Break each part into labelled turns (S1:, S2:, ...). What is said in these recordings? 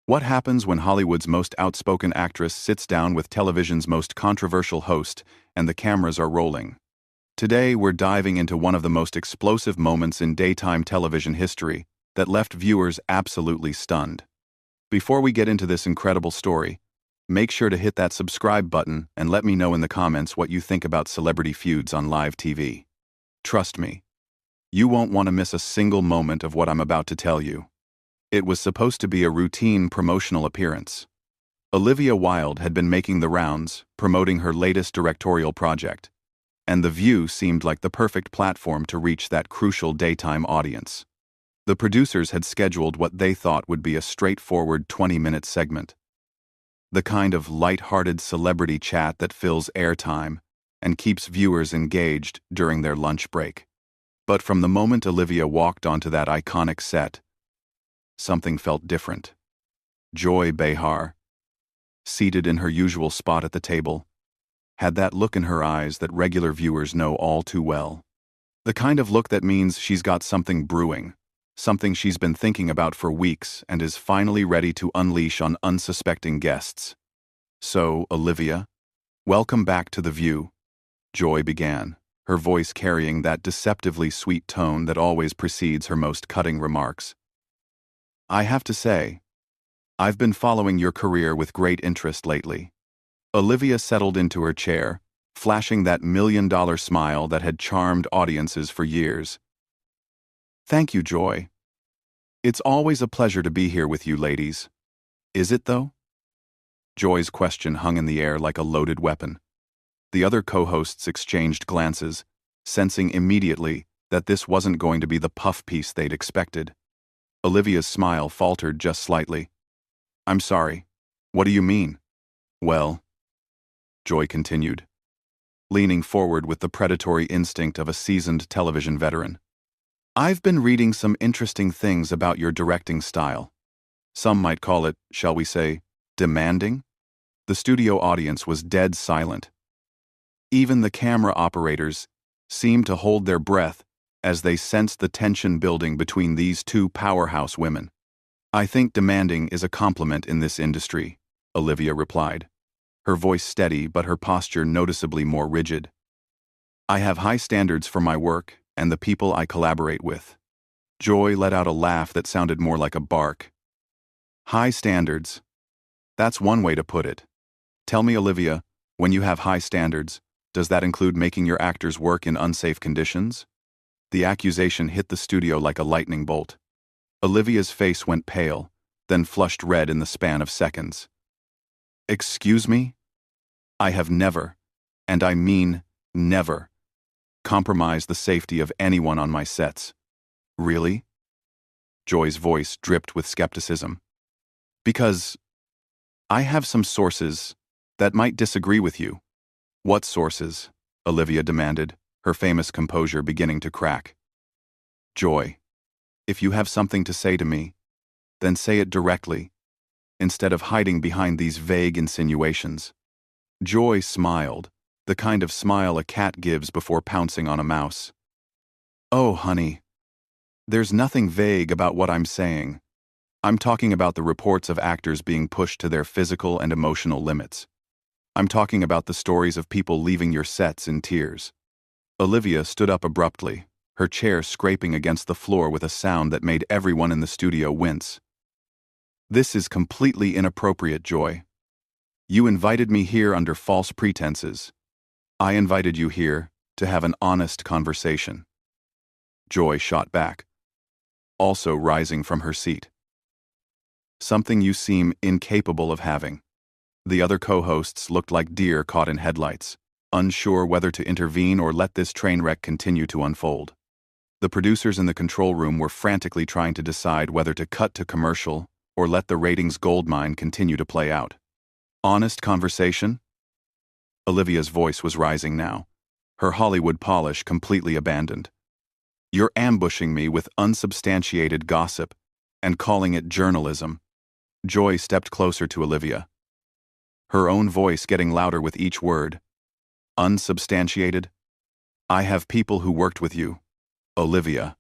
S1: What happens when Hollywood's most outspoken actress sits down with television's most controversial host and the cameras are rolling? Today, we're diving into one of the most explosive moments in daytime television history that left viewers absolutely stunned. Before we get into this incredible story, make sure to hit that subscribe button and let me know in the comments what you think about celebrity feuds on live TV. Trust me, you won't want to miss a single moment of what I'm about to tell you. It was supposed to be a routine promotional appearance. Olivia Wilde had been making the rounds, promoting her latest directorial project, and The View seemed like the perfect platform to reach that crucial daytime audience. The producers had scheduled what they thought would be a straightforward 20-minute segment. The kind of light-hearted celebrity chat that fills airtime and keeps viewers engaged during their lunch break. But from the moment Olivia walked onto that iconic set, something felt different. Joy Behar, seated in her usual spot at the table, had that look in her eyes that regular viewers know all too well. The kind of look that means she's got something brewing, something she's been thinking about for weeks and is finally ready to unleash on unsuspecting guests. "So, Olivia, welcome back to The View," Joy began, her voice carrying that deceptively sweet tone that always precedes her most cutting remarks. "I have to say, I've been following your career with great interest lately." Olivia settled into her chair, flashing that million-dollar smile that had charmed audiences for years. "Thank you, Joy. It's always a pleasure to be here with you ladies. Is it, though?" Joy's question hung in the air like a loaded weapon. The other co-hosts exchanged glances, sensing immediately that this wasn't going to be the puff piece they'd expected. Olivia's smile faltered just slightly. "I'm sorry. What do you mean?" "Well," Joy continued, leaning forward with the predatory instinct of a seasoned television veteran, "I've been reading some interesting things about your directing style. Some might call it, shall we say, demanding?" The studio audience was dead silent. Even the camera operators seemed to hold their breath as they sensed the tension building between these two powerhouse women. "I think demanding is a compliment in this industry," Olivia replied, her voice steady but her posture noticeably more rigid. "I have high standards for my work and the people I collaborate with." Joy let out a laugh that sounded more like a bark. "High standards. That's one way to put it. Tell me, Olivia, when you have high standards, does that include making your actors work in unsafe conditions?" The accusation hit the studio like a lightning bolt. Olivia's face went pale, then flushed red in the span of seconds. "Excuse me? I have never, and I mean never, compromised the safety of anyone on my sets." "Really?" Joy's voice dripped with skepticism. "Because I have some sources that might disagree with you." "What sources?" Olivia demanded, her famous composure beginning to crack. "Joy, if you have something to say to me, then say it directly, instead of hiding behind these vague insinuations." Joy smiled, the kind of smile a cat gives before pouncing on a mouse. "Oh, honey, there's nothing vague about what I'm saying. I'm talking about the reports of actors being pushed to their physical and emotional limits. I'm talking about the stories of people leaving your sets in tears." Olivia stood up abruptly, her chair scraping against the floor with a sound that made everyone in the studio wince. "This is completely inappropriate, Joy. You invited me here under false pretenses. I invited you here to have an honest conversation." Joy shot back, also rising from her seat. "Something you seem incapable of having." The other co-hosts looked like deer caught in headlights, unsure whether to intervene or let this train wreck continue to unfold. The producers in the control room were frantically trying to decide whether to cut to commercial or let the ratings goldmine continue to play out. "Honest conversation?" Olivia's voice was rising now, her Hollywood polish completely abandoned. "You're ambushing me with unsubstantiated gossip and calling it journalism." Joy stepped closer to Olivia, her own voice getting louder with each word. "Unsubstantiated? I have people who worked with you, Olivia.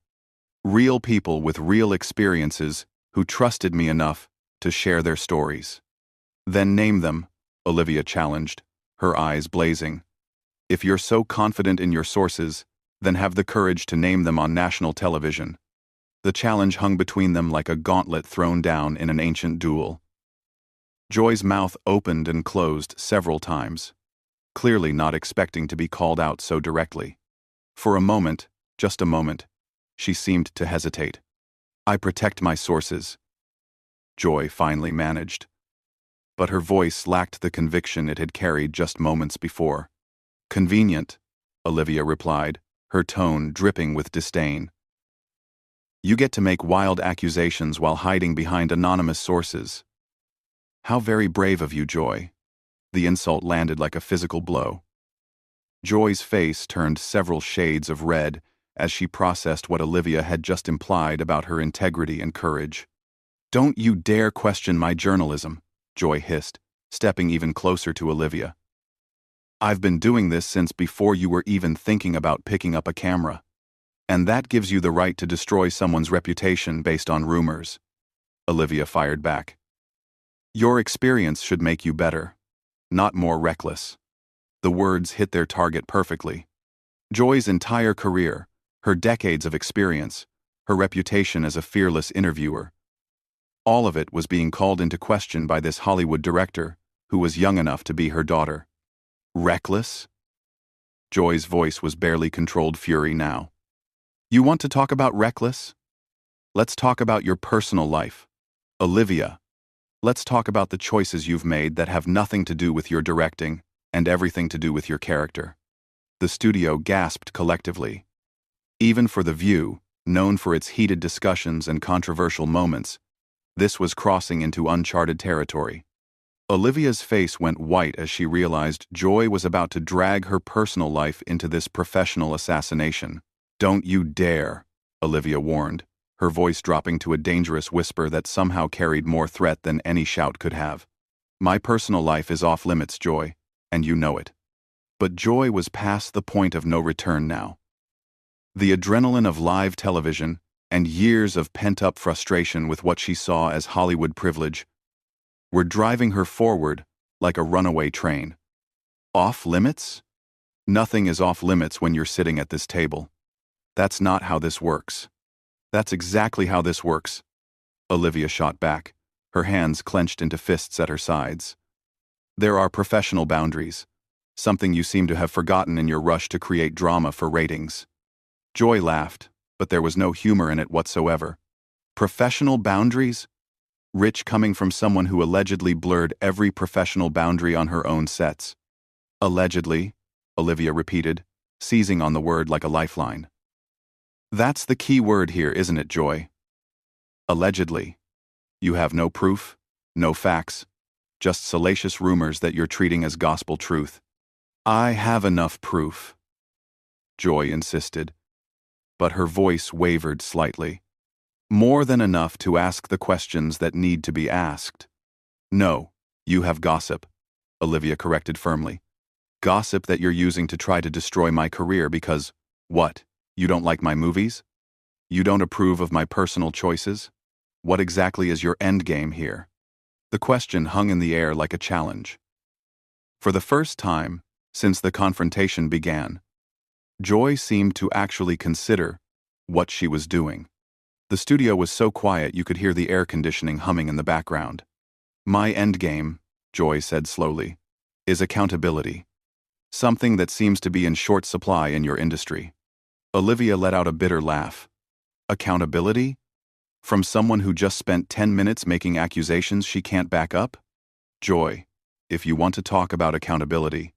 S1: Real people with real experiences who trusted me enough to to share their stories. Then name them, Olivia challenged, her eyes blazing. If you're so confident in your sources, then have the courage to name them on national television. The challenge hung between them like a gauntlet thrown down in an ancient duel. Joy's mouth opened and closed several times, clearly not expecting to be called out so directly. For a moment, just a moment, she seemed to hesitate. I protect my sources, Joy finally managed. But her voice lacked the conviction it had carried just moments before. Convenient, Olivia replied, her tone dripping with disdain. You get to make wild accusations while hiding behind anonymous sources. How very brave of you, Joy. The insult landed like a physical blow. Joy's face turned several shades of red as she processed what Olivia had just implied about her integrity and courage. Don't you dare question my journalism, Joy hissed, stepping even closer to Olivia. I've been doing this since before you were even thinking about picking up a camera. And that gives you the right to destroy someone's reputation based on rumors. Olivia fired back. Your experience should make you better, not more reckless. The words hit their target perfectly. Joy's entire career, her decades of experience, her reputation as a fearless interviewer, all of it was being called into question by this Hollywood director who was young enough to be her daughter. Reckless? Joy's voice was barely controlled fury now. You want to talk about reckless? Let's talk about your personal life. Olivia, let's talk about the choices you've made that have nothing to do with your directing and everything to do with your character. The studio gasped collectively. Even for The View, known for its heated discussions and controversial moments, this was crossing into uncharted territory. Olivia's face went white as she realized Joy was about to drag her personal life into this professional assassination. Don't you dare, Olivia warned, her voice dropping to a dangerous whisper that somehow carried more threat than any shout could have. My personal life is off limits, Joy, and you know it. But Joy was past the point of no return now. The adrenaline of live television and years of pent-up frustration with what she saw as Hollywood privilege were driving her forward like a runaway train. Off limits? Nothing is off limits when you're sitting at this table. That's not how this works. That's exactly how this works. Olivia shot back, her hands clenched into fists at her sides. There are professional boundaries, something you seem to have forgotten in your rush to create drama for ratings. Joy laughed, but there was no humor in it whatsoever. Professional boundaries? Rich coming from someone who allegedly blurred every professional boundary on her own sets. Allegedly, Olivia repeated, seizing on the word like a lifeline. That's the key word here, isn't it, Joy? Allegedly. You have no proof, no facts, just salacious rumors that you're treating as gospel truth. I have enough proof, Joy insisted, but her voice wavered slightly. More than enough to ask the questions that need to be asked. No, you have gossip, Olivia corrected firmly. Gossip that you're using to try to destroy my career because, what, you don't like my movies? You don't approve of my personal choices? What exactly is your endgame here? The question hung in the air like a challenge. For the first time, since the confrontation began, Joy seemed to actually consider what she was doing. The studio was so quiet you could hear the air conditioning humming in the background. My endgame, Joy said slowly, is accountability. Something that seems to be in short supply in your industry. Olivia let out a bitter laugh. Accountability? From someone who just spent 10 minutes making accusations she can't back up? Joy, if you want to talk about accountability,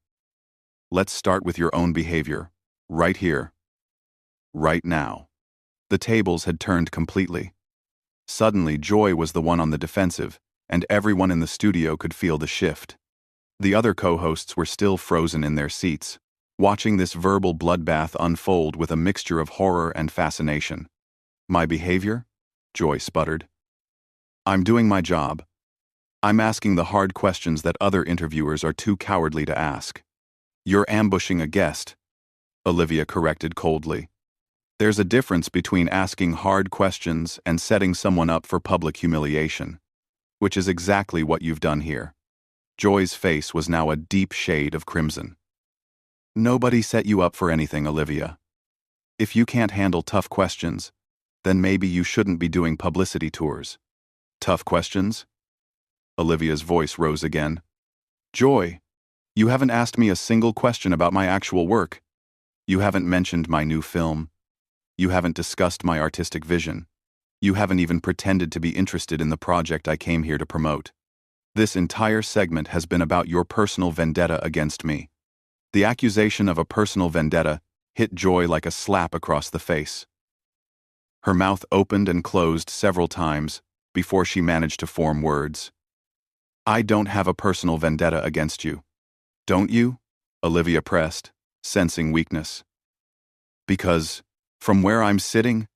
S1: let's start with your own behavior, right here, right now. The tables had turned completely. Suddenly, Joy was the one on the defensive, and everyone in the studio could feel the shift. The other co-hosts were still frozen in their seats, watching this verbal bloodbath unfold with a mixture of horror and fascination. My behavior? Joy sputtered. I'm doing my job. I'm asking the hard questions that other interviewers are too cowardly to ask. You're ambushing a guest, Olivia corrected coldly. There's a difference between asking hard questions and setting someone up for public humiliation. which is exactly what you've done here. Joy's face was now a deep shade of crimson. Nobody set you up for anything, Olivia. If you can't handle tough questions, then maybe you shouldn't be doing publicity tours. Tough questions? Olivia's voice rose again. Joy, you haven't asked me a single question about my actual work. You haven't mentioned my new film. You haven't discussed my artistic vision. You haven't even pretended to be interested in the project I came here to promote. This entire segment has been about your personal vendetta against me. The accusation of a personal vendetta hit Joy like a slap across the face. Her mouth opened and closed several times before she managed to form words. I don't have a personal vendetta against you. Don't you? Olivia pressed, sensing weakness. Because, from where I'm sitting,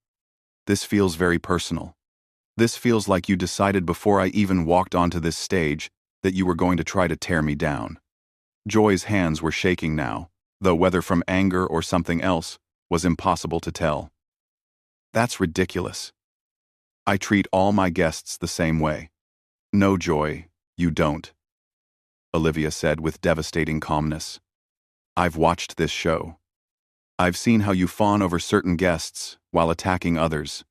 S1: this feels very personal. This feels like you decided before I even walked onto this stage that you were going to try to tear me down. Joy's hands were shaking now, though whether from anger or something else was impossible to tell. That's ridiculous. I treat all my guests the same way. No, Joy, you don't. Olivia said with devastating calmness. I've watched this show. I've seen how you fawn over certain guests while attacking others.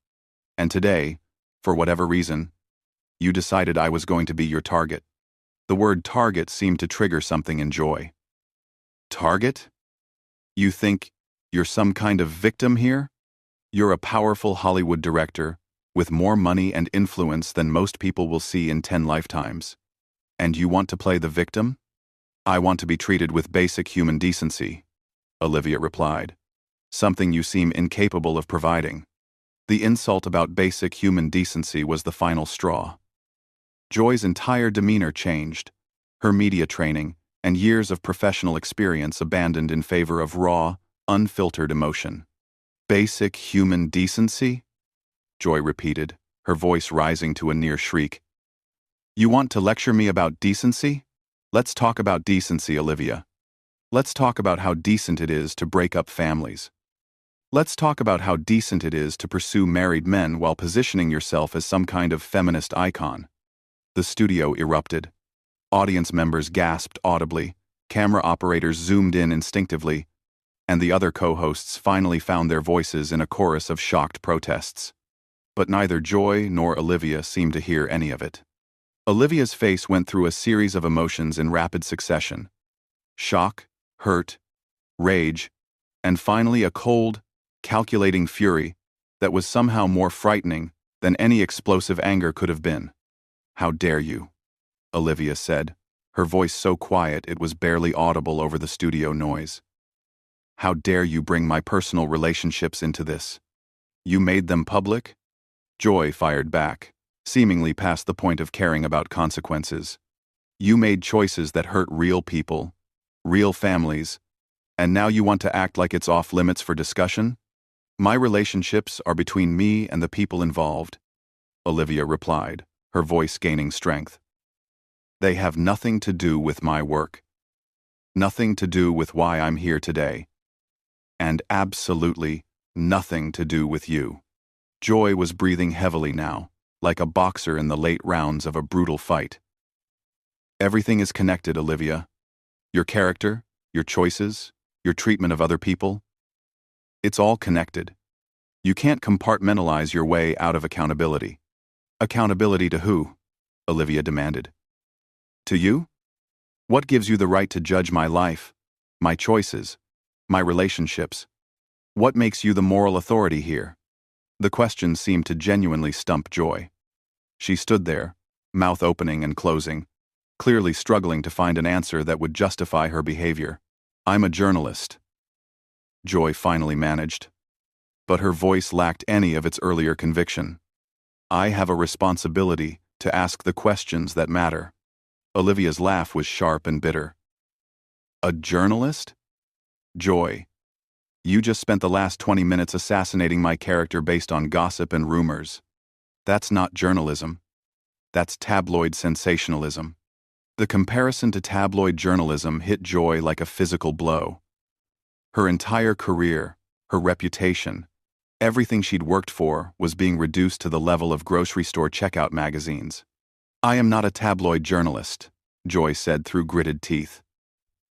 S1: And today, for whatever reason, you decided I was going to be your target. The word target seemed to trigger something in Joy. Target? You think you're some kind of victim here? You're a powerful Hollywood director with more money and influence than most people will see in 10 lifetimes. And you want to play the victim? I want to be treated with basic human decency, Olivia replied. Something you seem incapable of providing. The insult about basic human decency was the final straw. Joy's entire demeanor changed, her media training and years of professional experience abandoned in favor of raw, unfiltered emotion. Basic human decency? Joy repeated, her voice rising to a near shriek. You want to lecture me about decency? Let's talk about decency, Olivia. Let's talk about how decent it is to break up families. Let's talk about how decent it is to pursue married men while positioning yourself as some kind of feminist icon. The studio erupted. Audience members gasped audibly, camera operators zoomed in instinctively, and the other co-hosts finally found their voices in a chorus of shocked protests. But neither Joy nor Olivia seemed to hear any of it. Olivia's face went through a series of emotions in rapid succession. Shock, hurt, rage, and finally a cold, calculating fury that was somehow more frightening than any explosive anger could have been. How dare you? Olivia said, her voice so quiet it was barely audible over the studio noise. How dare you bring my personal relationships into this? You made them public? Joy fired back, seemingly past the point of caring about consequences. You made choices that hurt real people, real families, and now you want to act like it's off limits for discussion? My relationships are between me and the people involved, Olivia replied, her voice gaining strength. They have nothing to do with my work. Nothing to do with why I'm here today. And absolutely nothing to do with you. Joy was breathing heavily now, like a boxer in the late rounds of a brutal fight. Everything is connected, Olivia. Your character, your choices, your treatment of other people. It's all connected. You can't compartmentalize your way out of accountability. Accountability to who? Olivia demanded. To you? What gives you the right to judge my life, my choices, my relationships? What makes you the moral authority here? The question seemed to genuinely stump Joy. She stood there, mouth opening and closing, clearly struggling to find an answer that would justify her behavior. I'm a journalist, Joy finally managed. But her voice lacked any of its earlier conviction. I have a responsibility to ask the questions that matter. Olivia's laugh was sharp and bitter. A journalist? Joy, you just spent the last 20 minutes assassinating my character based on gossip and rumors. That's not journalism. That's tabloid sensationalism. The comparison to tabloid journalism hit Joy like a physical blow. Her entire career, her reputation, everything she'd worked for was being reduced to the level of grocery store checkout magazines. I am not a tabloid journalist, Joy said through gritted teeth.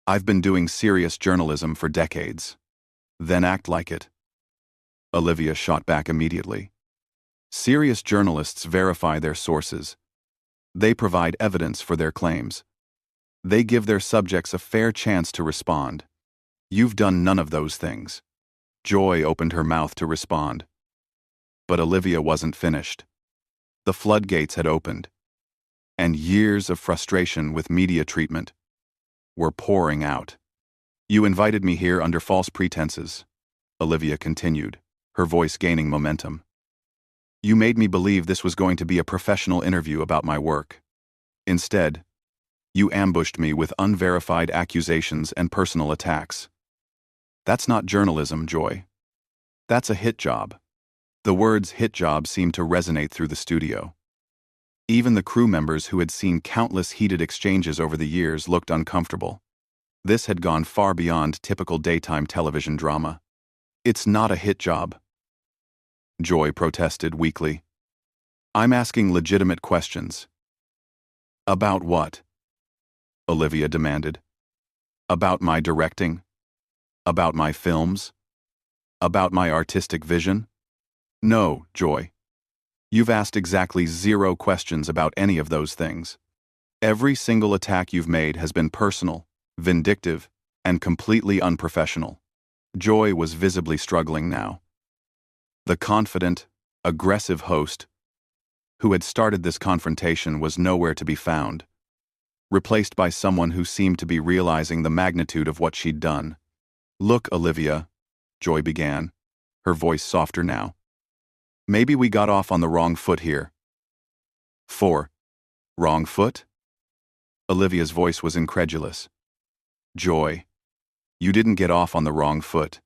S1: I've been doing serious journalism for decades. Then act like it. Olivia shot back immediately. Serious journalists verify their sources. They provide evidence for their claims. They give their subjects a fair chance to respond. You've done none of those things. Joy opened her mouth to respond. But Olivia wasn't finished. The floodgates had opened, and years of frustration with media treatment were pouring out. You invited me here under false pretenses, Olivia continued, her voice gaining momentum. You made me believe this was going to be a professional interview about my work. Instead, you ambushed me with unverified accusations and personal attacks. That's not journalism, Joy. That's a hit job. The words hit job seemed to resonate through the studio. Even the crew members who had seen countless heated exchanges over the years looked uncomfortable. This had gone far beyond typical daytime television drama. It's not a hit job, Joy protested weakly. I'm asking legitimate questions. About what? Olivia demanded. About my directing? About my films? About my artistic vision? No, Joy. You've asked exactly 0 questions about any of those things. Every single attack you've made has been personal, vindictive, and completely unprofessional. Joy was visibly struggling now. The confident, aggressive host who had started this confrontation was nowhere to be found, replaced by someone who seemed to be realizing the magnitude of what she'd done. Look, Olivia, Joy began, her voice softer now. Maybe we got off on the wrong foot here. 4. Wrong foot? Olivia's voice was incredulous. Joy, you didn't get off on the wrong foot.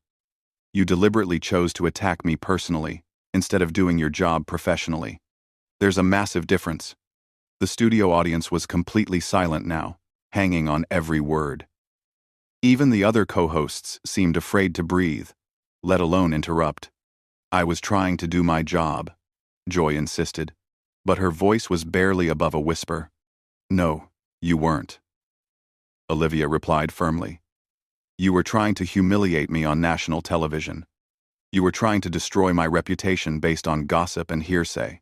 S1: You deliberately chose to attack me personally, instead of doing your job professionally. There's a massive difference. The studio audience was completely silent now, hanging on every word. Even the other co-hosts seemed afraid to breathe, let alone interrupt. I was trying to do my job, Joy insisted, but her voice was barely above a whisper. No, you weren't. Olivia replied firmly. You were trying to humiliate me on national television. You were trying to destroy my reputation based on gossip and hearsay.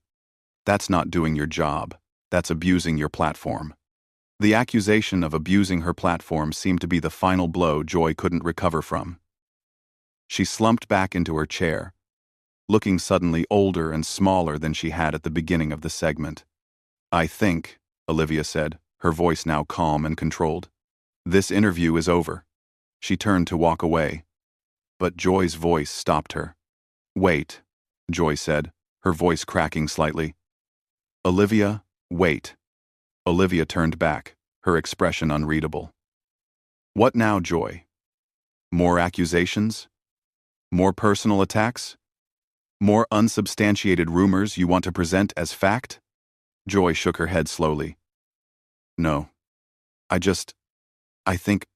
S1: That's not doing your job. That's abusing your platform. The accusation of abusing her platform seemed to be the final blow Joy couldn't recover from. She slumped back into her chair, looking suddenly older and smaller than she had at the beginning of the segment. I think, Olivia said, her voice now calm and controlled. This interview is over. She turned to walk away, but Joy's voice stopped her. Wait, Joy said, her voice cracking slightly. Olivia, wait. Olivia turned back, her expression unreadable. What now, Joy? More accusations? More personal attacks? More unsubstantiated rumors you want to present as fact? Joy shook her head slowly. No. I think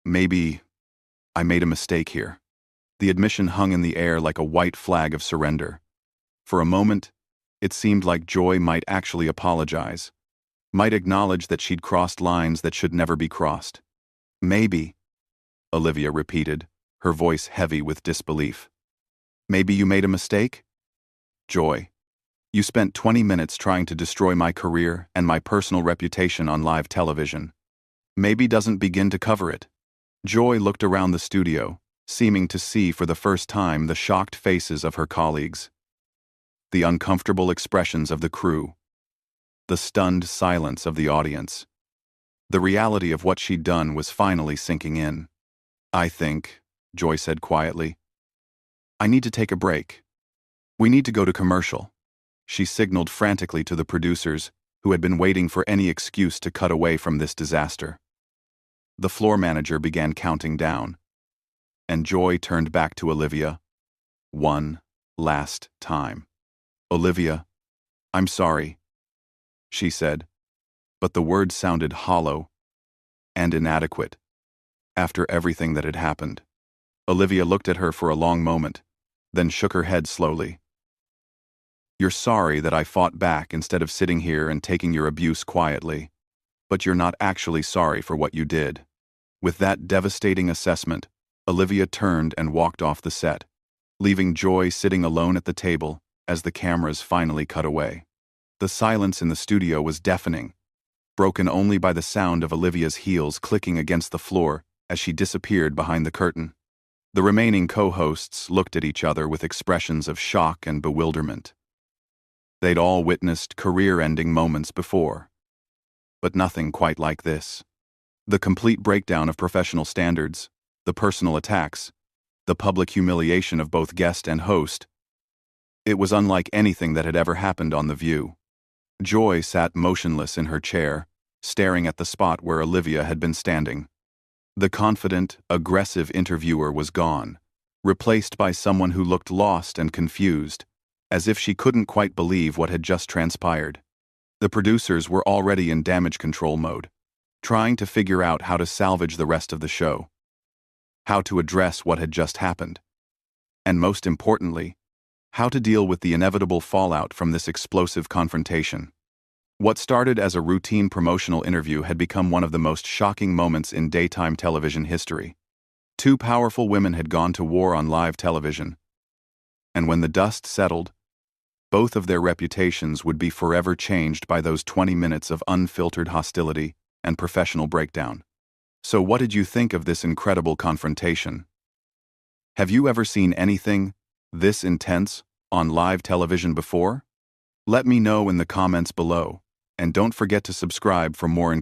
S1: maybe I made a mistake here. The admission hung in the air like a white flag of surrender. For a moment, it seemed like Joy might actually apologize, might acknowledge that she'd crossed lines that should never be crossed. Maybe, Olivia repeated, her voice heavy with disbelief. Maybe you made a mistake? Joy, you spent 20 minutes trying to destroy my career and my personal reputation on live television. Maybe doesn't begin to cover it. Joy looked around the studio, seeming to see for the first time the shocked faces of her colleagues, the uncomfortable expressions of the crew, the stunned silence of the audience. The reality of what she'd done was finally sinking in. I think, Joy said quietly, I need to take a break. We need to go to commercial. She signaled frantically to the producers, who had been waiting for any excuse to cut away from this disaster. The floor manager began counting down, and Joy turned back to Olivia. One last time. Olivia, I'm sorry, she said, but the words sounded hollow and inadequate after everything that had happened. Olivia looked at her for a long moment, then shook her head slowly. You're sorry that I fought back instead of sitting here and taking your abuse quietly. But you're not actually sorry for what you did. With that devastating assessment, Olivia turned and walked off the set, leaving Joy sitting alone at the table as the cameras finally cut away. The silence in the studio was deafening, broken only by the sound of Olivia's heels clicking against the floor as she disappeared behind the curtain. The remaining co-hosts looked at each other with expressions of shock and bewilderment. They'd all witnessed career-ending moments before, but nothing quite like this. The complete breakdown of professional standards, the personal attacks, the public humiliation of both guest and host. It was unlike anything that had ever happened on The View. Joy sat motionless in her chair, staring at the spot where Olivia had been standing. The confident, aggressive interviewer was gone, replaced by someone who looked lost and confused, as if she couldn't quite believe what had just transpired. The producers were already in damage control mode, trying to figure out how to salvage the rest of the show, how to address what had just happened, and most importantly, how to deal with the inevitable fallout from this explosive confrontation. What started as a routine promotional interview had become one of the most shocking moments in daytime television history. Two powerful women had gone to war on live television, and when the dust settled, both of their reputations would be forever changed by those 20 minutes of unfiltered hostility and professional breakdown. So what did you think of this incredible confrontation? Have you ever seen anything this intense on live television before? Let me know in the comments below, and don't forget to subscribe for more